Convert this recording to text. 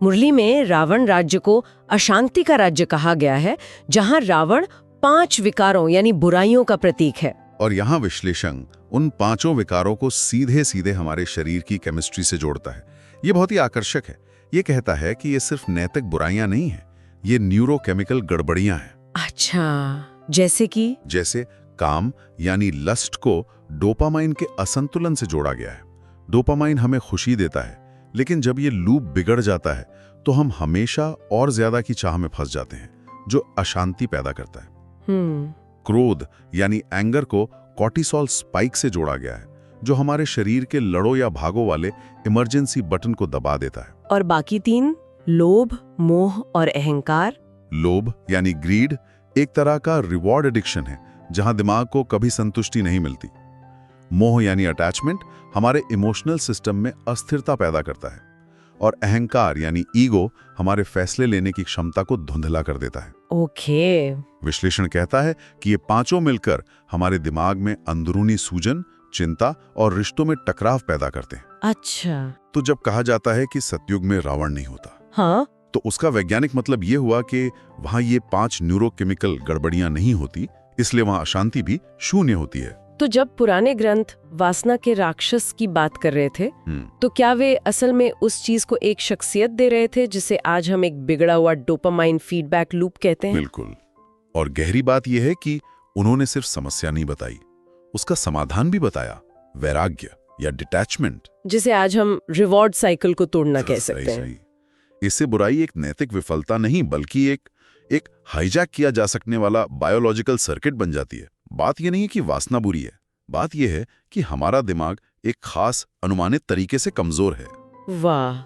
मुरली में रावण राज्य को अशांति का राज्य कहा गया है, जहां रावण 5 विकारों यानी बुराइयों का प्रतीक है। और यहाँ विश्लेषण उन 5 विकारों को सीधे सीधे हमारे शरीर की केमिस्ट्री से जोड़ता है। ये बहुत ही आकर्षक है। ये कहता है कि ये सिर्फ नैतिक बुराइयां नहीं है, ये न्यूरोकेमिकल गड़बड़ियां हैं। अच्छा, जैसे काम यानी लस्ट को डोपामाइन के असंतुलन से जोड़ा गया है। डोपामाइन हमें खुशी देता है, लेकिन जब ये लूप बिगड़ जाता है तो हम हमेशा और ज्यादा की चाह में फंस जाते हैं, जो अशांति पैदा करता है। क्रोध यानी एंगर को कॉर्टिसोल स्पाइक से जोड़ा गया है, जो हमारे शरीर के लड़ो या भागो वाले इमरजेंसी बटन को दबा देता है। और बाकी 3, लोभ, मोह और अहंकार। लोभ यानी ग्रीड एक तरह का रिवॉर्ड एडिक्शन है, जहां दिमाग को कभी संतुष्टि नहीं मिलती। मोह यानी अटैचमेंट हमारे इमोशनल सिस्टम में अस्थिरता पैदा करता है। और अहंकार यानी ईगो हमारे फैसले लेने की क्षमता को धुंधला कर देता है। ओके। विश्लेषण कहता है कि ये 5 मिलकर हमारे दिमाग में अंदरूनी सूजन, चिंता और रिश्तों में टकराव पैदा करते हैं। अच्छा। तो जब कहा जाता है कि सतयुग में रावण नहीं होता, हाँ, तो उसका वैज्ञानिक मतलब ये हुआ कि वहां ये 5 न्यूरोकेमिकल गड़बड़ियां नहीं होती, इसलिए वहां अशांति भी शून्य होती है। तो जब पुराने ग्रंथ वासना के राक्षस की बात कर रहे थे, तो क्या वे असल में उस चीज को एक शख्सियत दे रहे थे जिसे आज हम एक बिगड़ा हुआ डोपामाइन फीडबैक लूप कहते हैं? बिल्कुल। और गहरी बात यह है कि उन्होंने सिर्फ समस्या नहीं बताई, उसका समाधान भी बताया, वैराग्य या डिटैचमेंट, जिसे आज हम रिवॉर्ड साइकिल को तोड़ना कह सकते हैं। इससे बुराई एक नैतिक विफलता नहीं, बल्कि एक हाईजैक किया जा सकने वाला बायोलॉजिकल सर्किट बन जाती है। बात यह नहीं है कि वासना बुरी है, बात यह है कि हमारा दिमाग एक खास अनुमानित तरीके से कमजोर है। वाह।